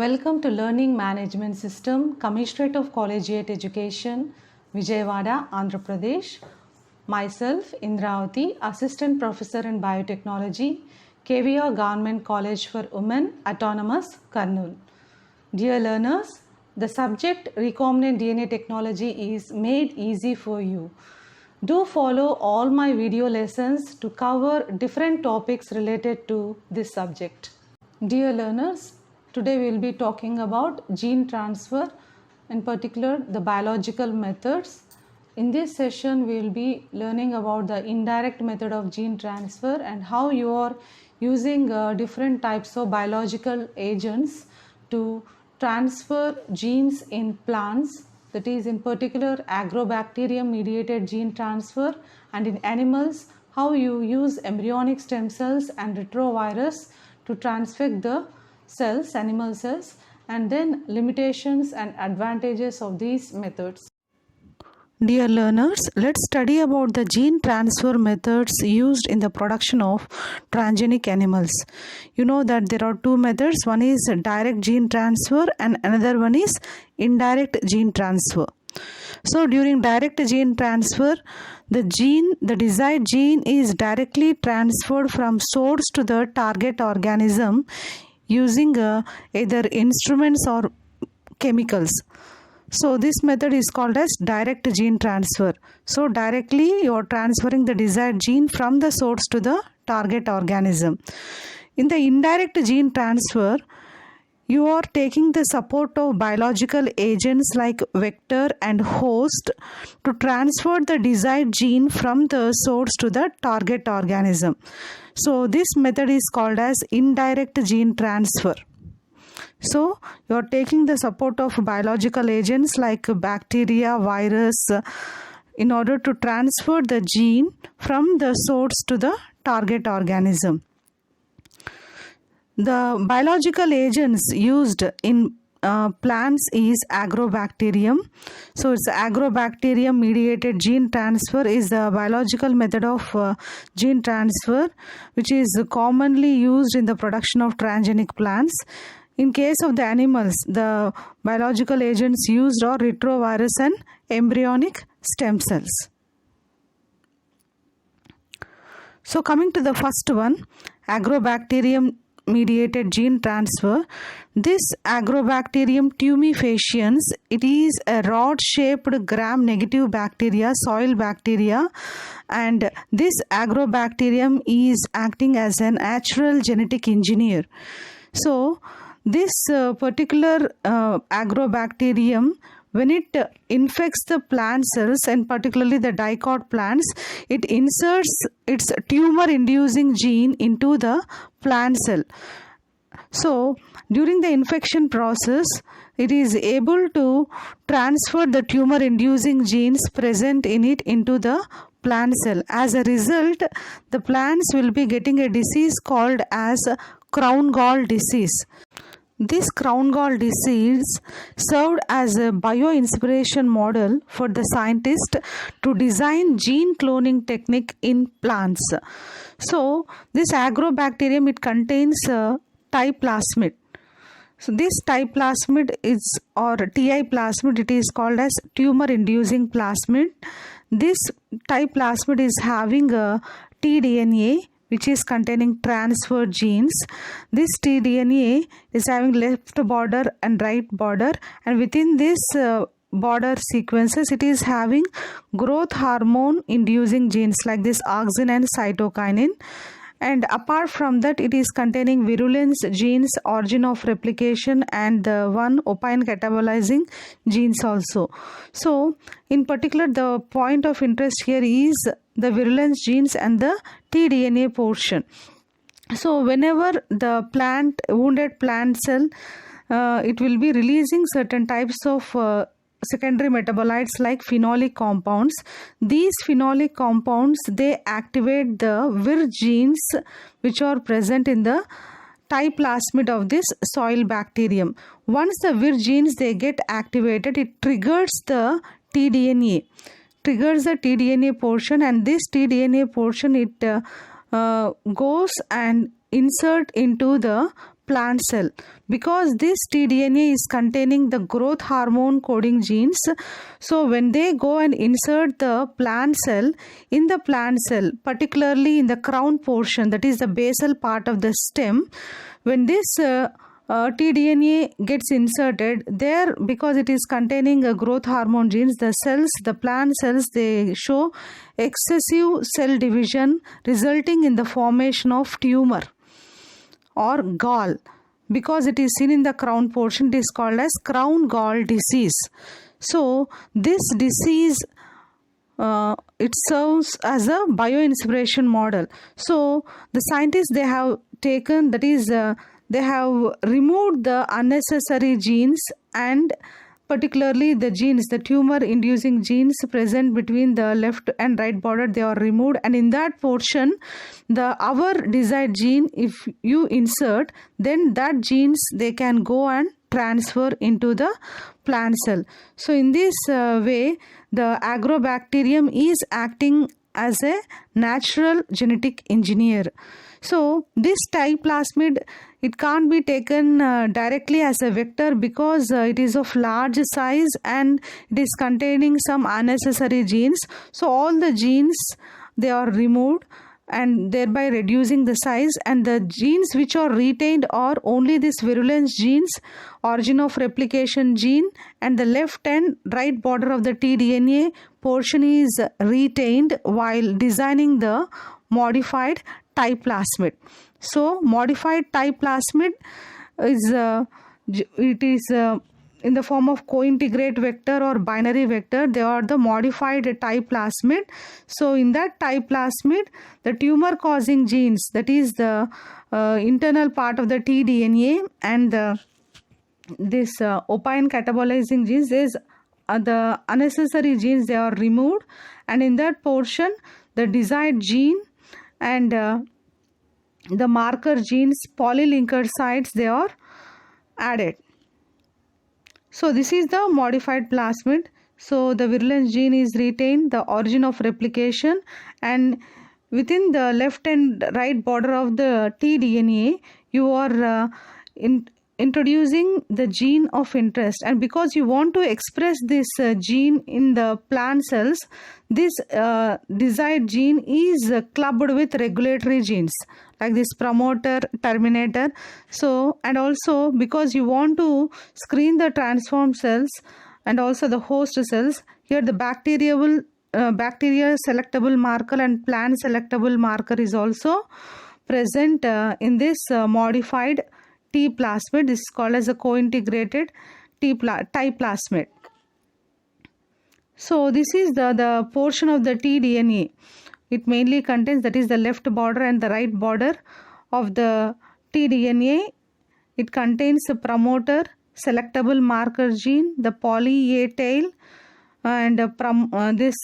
Welcome to Learning Management System, Commissionerate of Collegiate Education, Vijayawada, Andhra Pradesh. Myself, Indravati, Assistant Professor in Biotechnology, KVR Government College for Women, Autonomous, Kurnool. Dear learners, the subject Recombinant DNA Technology is made easy for you. Do follow all my video lessons to cover different topics related to this subject. Dear learners, today we will be talking about gene transfer, in particular the biological methods. In this session, we will be learning about the indirect method of gene transfer and how you are using different types of biological agents to transfer genes in plants, that is in particular agrobacterium mediated gene transfer, and in animals how you use embryonic stem cells and retrovirus to transfect the cells, animal cells, and then limitations and advantages of these methods. Dear learners, let's study about the gene transfer methods used in the production of transgenic animals. You know that there are two methods. One is direct gene transfer and another one is indirect gene transfer. So during direct gene transfer, the desired gene is directly transferred from source to the target organism using either instruments or chemicals. So this method is called as direct gene transfer. So directly you are transferring the desired gene from the source to the target organism. In the indirect gene transfer, you are taking the support of biological agents like vector and host to transfer the desired gene from the source to the target organism. So this method is called as indirect gene transfer. So you are taking the support of biological agents like bacteria, virus in order to transfer the gene from the source to the target organism. The biological agents used in plants is agrobacterium. So it's agrobacterium mediated gene transfer is the biological method of gene transfer which is commonly used in the production of transgenic plants. In case of the animals, the biological agents used are retrovirus and embryonic stem cells. So coming to the first one, agrobacterium mediated gene transfer. This agrobacterium tumefaciens, it is a rod shaped gram negative bacteria, soil bacteria, and this agrobacterium is acting as a natural genetic engineer. So this particular agrobacterium, when it infects the plant cells and particularly the dicot plants, it inserts its tumor inducing gene into the plant cell. So during the infection process, it is able to transfer the tumor inducing genes present in it into the plant cell. As a result, the plants will be getting a disease called as crown gall disease. This crown gall disease served as a bioinspiration model for the scientist to design gene cloning technique in plants. So this agrobacterium, it contains Ti plasmid. So this Ti plasmid is, or Ti plasmid, it is called as tumor inducing plasmid. This Ti plasmid is having a tDNA which is containing transfer genes. This tDNA is having left border and right border, and within this border sequences it is having growth hormone inducing genes like this auxin and cytokinin. And apart from that, it is containing virulence genes, origin of replication, and the one opine catabolizing genes also. So in particular, the point of interest here is the virulence genes and the tDNA portion. So whenever the wounded plant cell, it will be releasing certain types of secondary metabolites like phenolic compounds. These phenolic compounds, they activate the Vir genes which are present in the Ti plasmid of this soil bacterium. Once the Vir genes they get activated, it triggers the tDNA, triggers the tDNA portion, and this tDNA portion it goes and insert into the plant cell, because this tDNA is containing the growth hormone coding genes. So when they go and insert the plant cell, in the plant cell, particularly in the crown portion, that is the basal part of the stem, when this tDNA gets inserted there, because it is containing a growth hormone genes, the cells, the plant cells, they show excessive cell division, resulting in the formation of tumor or gall. Because it is seen in the crown portion, it is called as crown gall disease. So this disease, it serves as a bioinspiration model. So the scientists, they have taken, that is they have removed the unnecessary genes, and particularly the genes, the tumor inducing genes present between the left and right border, they are removed, and in that portion our desired gene, if you insert, then that genes, they can go and transfer into the plant cell. So in this way, the agrobacterium is acting as a natural genetic engineer. So this type plasmid, it can't be taken directly as a vector, because it is of large size and it is containing some unnecessary genes. So all the genes, they are removed, and thereby reducing the size, and the genes which are retained are only this virulence genes, origin of replication gene, and the left and right border of the tDNA portion is retained while designing the modified type plasmid. So modified type plasmid is in the form of co-integrate vector or binary vector. They are the modified type plasmid. So in that type plasmid, the tumor causing genes, that is the internal part of the tDNA, and this opine catabolizing genes, is the unnecessary genes, they are removed, and in that portion the desired gene and the marker genes, polylinker sites, they are added. So this is the modified plasmid. So the virulence gene is retained, the origin of replication, and within the left and right border of the tDNA, you are introducing the gene of interest, and because you want to express this gene in the plant cells, this desired gene is clubbed with regulatory genes like this promoter, terminator. So, and also because you want to screen the transformed cells and also the host cells, here the bacteria selectable marker and plant selectable marker is also present in this modified T plasmid. This is called as a co-integrated type plasmid. So this is the portion of the tDNA. It mainly contains, that is the left border and the right border of the tDNA. It contains a promoter, selectable marker gene, the poly A tail, and this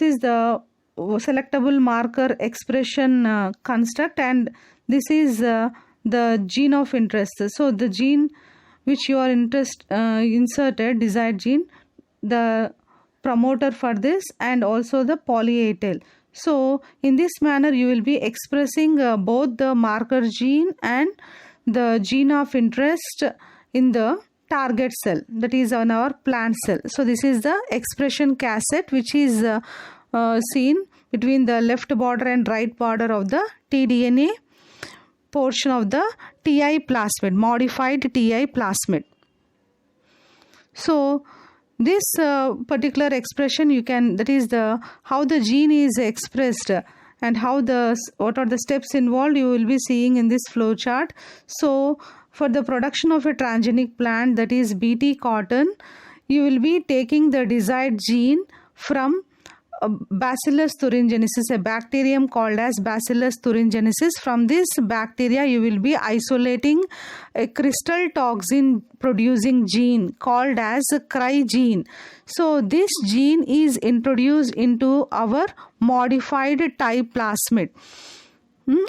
is the selectable marker expression construct, and this is the gene of interest. So the gene which you are inserted, desired gene, the promoter for this, and also the poly A tail. So in this manner you will be expressing both the marker gene and the gene of interest in the target cell, that is on our plant cell. So this is the expression cassette which is seen between the left border and right border of the tDNA portion of the Ti plasmid, modified Ti plasmid. So this particular expression, you can, that is the how the gene is expressed and how what are the steps involved, you will be seeing in this flow chart. So for the production of a transgenic plant, that is Bt cotton, you will be taking the desired gene from Bacillus thuringiensis, a bacterium called as Bacillus thuringiensis. From this bacteria you will be isolating a crystal toxin producing gene called as Cry gene. So this gene is introduced into our modified type plasmid.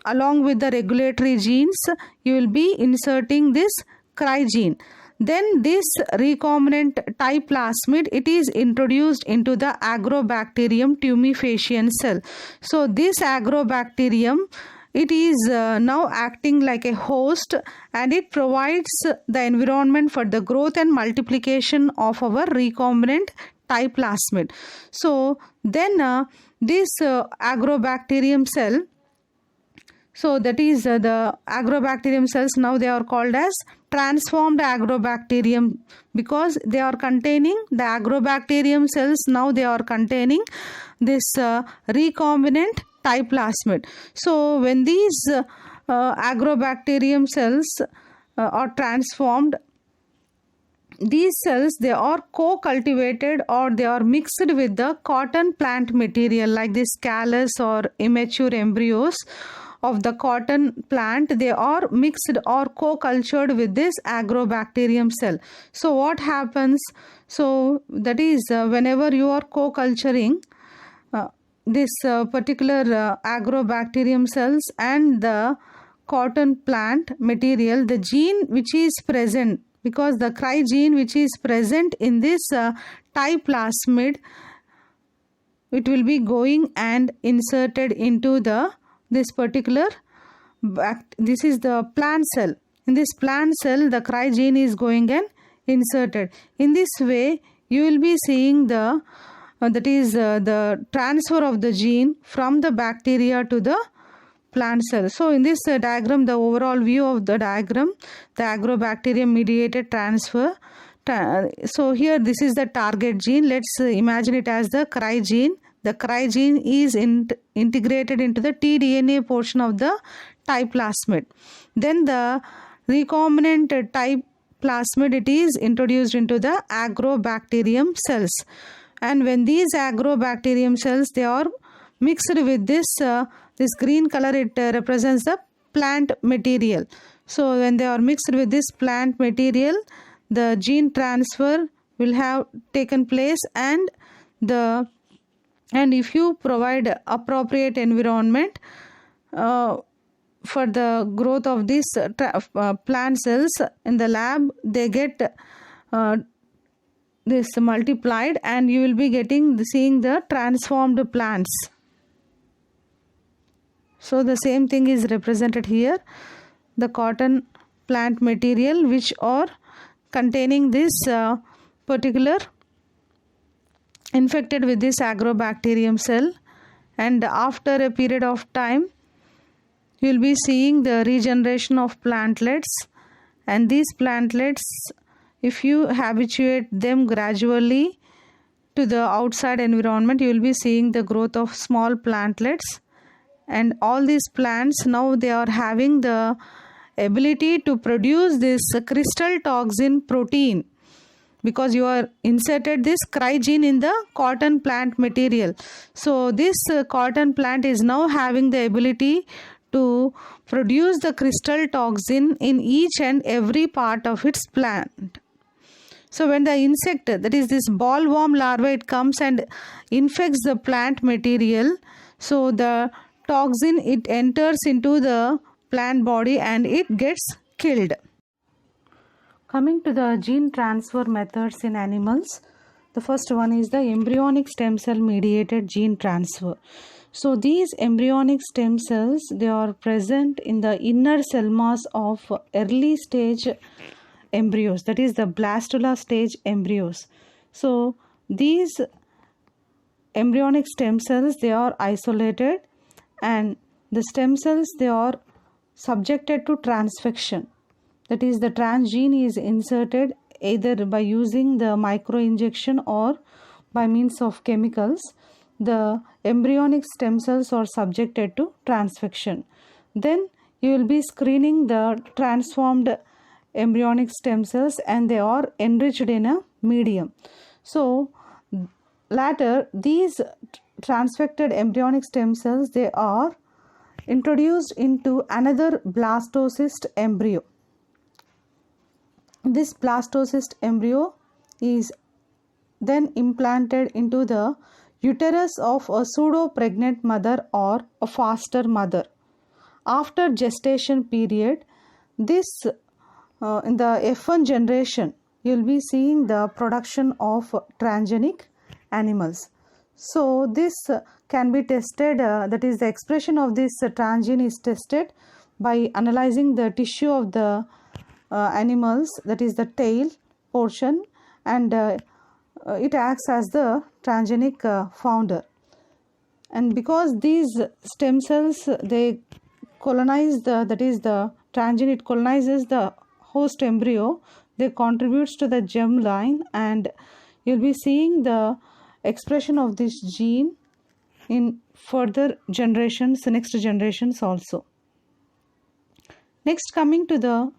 Along with the regulatory genes, you will be inserting this Cry gene. Then this recombinant type plasmid, it is introduced into the Agrobacterium tumefaciens cell. So this Agrobacterium it is now acting like a host, and it provides the environment for the growth and multiplication of our recombinant type plasmid. So then this agrobacterium cell, so that is the agrobacterium cells, now they are called as transformed agrobacterium, because they are containing the agrobacterium cells, now they are containing this recombinant type plasmid. So when these agrobacterium cells are transformed, these cells, they are co-cultivated or they are mixed with the cotton plant material, like this callus or immature embryos of the cotton plant. They are mixed or co-cultured with this agrobacterium cell. So what happens? So that is whenever you are co-culturing this particular agrobacterium cells and the cotton plant material, the gene which is present, because the Cry gene which is present in this type plasmid, it will be going and inserted into this particular this is the plant cell. In this plant cell, the Cry gene is going and inserted. In this way, you will be seeing the the transfer of the gene from the bacteria to the plant cell. So in this diagram, the overall view of the diagram, the agrobacterium mediated transfer. So here this is the target gene. Let's imagine it as the Cry gene. The Cry gene is integrated into the tDNA portion of the type plasmid. Then the recombinant type plasmid, it is introduced into the agrobacterium cells. And when these agrobacterium cells, they are mixed with this green color, it represents the plant material. So when they are mixed with this plant material, the gene transfer will have taken place, and if you provide appropriate environment for the growth of these plant cells in the lab, they get this multiplied, and you will be seeing the transformed plants. So the same thing is represented here, the cotton plant material which are containing this particular infected with this agrobacterium cell, and after a period of time you will be seeing the regeneration of plantlets, and these plantlets, if you habituate them gradually to the outside environment, you will be seeing the growth of small plantlets. And all these plants, now they are having the ability to produce this crystal toxin protein, because you are inserted this Cry gene in the cotton plant material. So this cotton plant is now having the ability to produce the crystal toxin in each and every part of its plant. So when the insect, that is this bollworm larva, it comes and infects the plant material, so the toxin, it enters into the plant body and it gets killed. Coming to the gene transfer methods in animals, the first one is the embryonic stem cell mediated gene transfer. So these embryonic stem cells, they are present in the inner cell mass of early stage embryos, that is the blastula stage embryos. So these embryonic stem cells, they are isolated, and the stem cells, they are subjected to transfection, that is the transgene is inserted either by using the microinjection or by means of chemicals. The embryonic stem cells are subjected to transfection. Then you will be screening the transformed embryonic stem cells, and they are enriched in a medium. So later, these transfected embryonic stem cells, they are introduced into another blastocyst embryo. This blastocyst embryo is then implanted into the uterus of a pseudo-pregnant mother or a foster mother. After gestation period, this in the F1 generation, you will be seeing the production of transgenic animals. So this can be tested, that is the expression of this transgene is tested by analyzing the tissue of the animals, that is the tail portion, and it acts as the transgenic founder. And because these stem cells, they colonize that is the transgene, it colonizes the host embryo, they contributes to the germ line, and you'll be seeing the expression of this gene in further generations, next generations also. Next, coming to the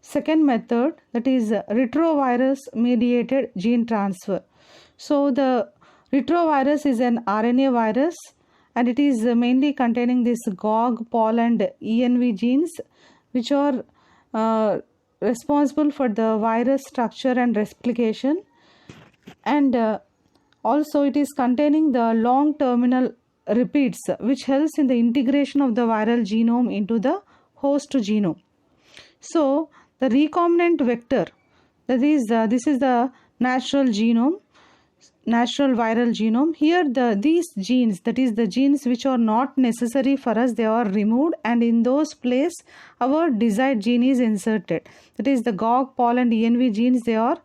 second method, that is retrovirus mediated gene transfer. So the retrovirus is an RNA virus, and it is mainly containing this GOG, POL and ENV genes, which are responsible for the virus structure and replication, and also it is containing the long terminal repeats, which helps in the integration of the viral genome into the host genome. So the recombinant vector, that is this is the natural genome, natural viral genome. Here these genes, that is the genes which are not necessary for us, they are removed, and in those place our desired gene is inserted. That is the GOG, POL and ENV genes, they are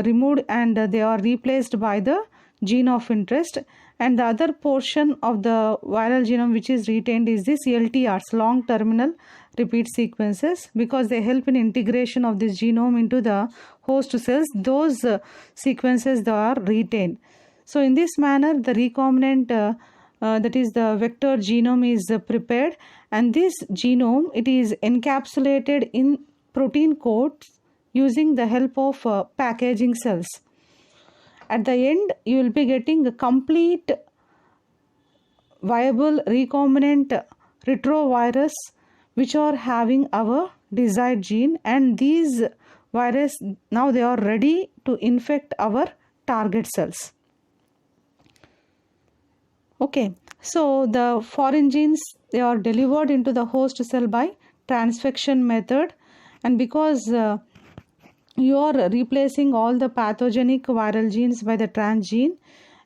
removed and they are replaced by the gene of interest, and the other portion of the viral genome which is retained is this LTRs, long terminal repeat sequences, because they help in integration of this genome into the host cells. Those sequences, they are retained. So in this manner the recombinant that is the vector genome is prepared, and this genome, it is encapsulated in protein coats using the help of packaging cells. At the end you will be getting a complete viable recombinant retrovirus which are having our desired gene, and these virus now they are ready to infect our target cells. Okay, so the foreign genes, they are delivered into the host cell by transfection method, and because you are replacing all the pathogenic viral genes by the transgene,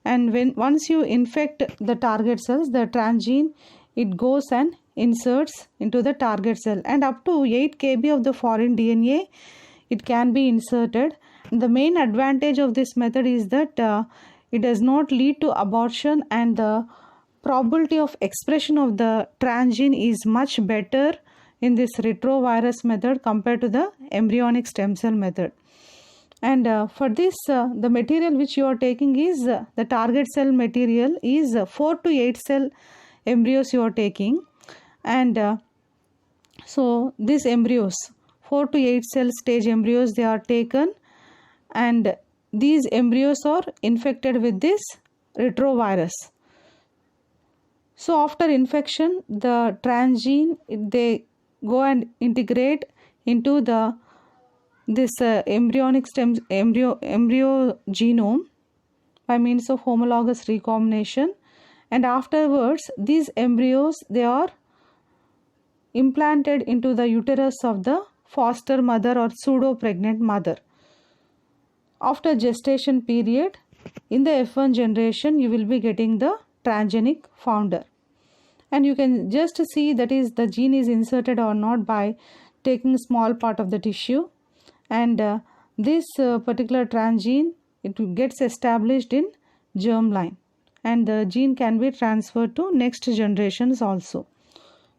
and once you infect the target cells, the transgene, it goes and inserts into the target cell, and up to 8 kb of the foreign DNA it can be inserted. The main advantage of this method is that it does not lead to abortion, and the probability of expression of the transgene is much better in this retrovirus method compared to the embryonic stem cell method. And for this the material which you are taking is the target cell material is 4 to 8 cell embryos you are taking, and so these embryos, 4 to 8 cell stage embryos, they are taken, and these embryos are infected with this retrovirus. So after infection, the transgene, they go and integrate into this embryonic embryo genome by means of homologous recombination, and afterwards these embryos, they are implanted into the uterus of the foster mother or pseudo pregnant mother. After gestation period, in the F1 generation you will be getting the transgenic founder, and you can just see that is the gene is inserted or not by taking small part of the tissue, and this particular transgene, it gets established in germline, and the gene can be transferred to next generations also.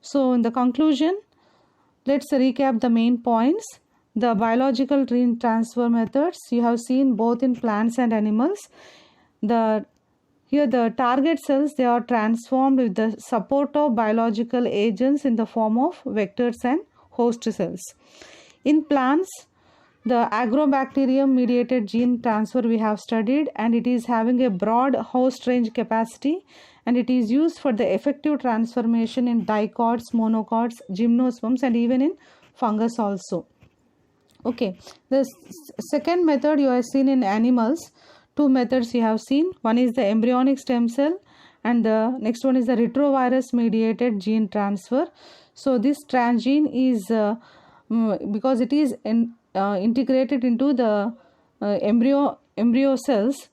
So in the conclusion, let's recap the main points. The biological gene transfer methods you have seen both in plants and animals. Here the target cells, they are transformed with the support of biological agents in the form of vectors and host cells. In plants, the agrobacterium mediated gene transfer we have studied, and it is having a broad host range capacity, and it is used for the effective transformation in dicots, monocots, gymnosperms, and even in fungus also. Okay, the second method you have seen in animals. Two methods you have seen. One is the embryonic stem cell, and the next one is the retrovirus mediated gene transfer. So this transgene is because it is integrated into the embryo cells,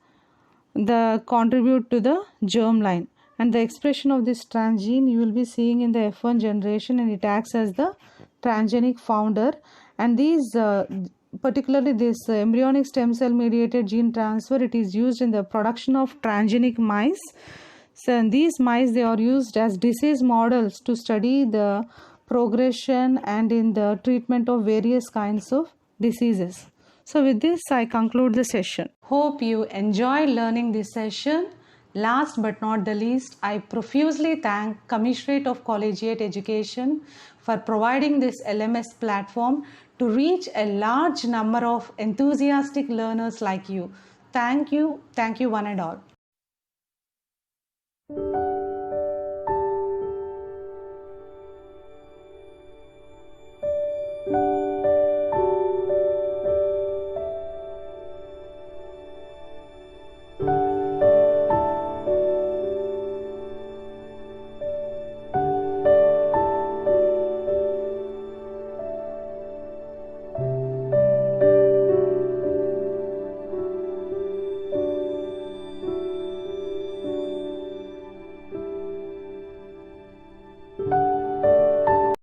the contribute to the germline, and the expression of this transgene you will be seeing in the F1 generation, and it acts as the transgenic founder. And these particularly this embryonic stem cell mediated gene transfer, it is used in the production of transgenic mice. So in these mice, they are used as disease models to study the progression and in the treatment of various kinds of diseases. So with this, I conclude the session. Hope you enjoyed learning this session. Last but not the least, I profusely thank Commissionerate of Collegiate Education for providing this LMS platform to reach a large number of enthusiastic learners like you. Thank you one and all.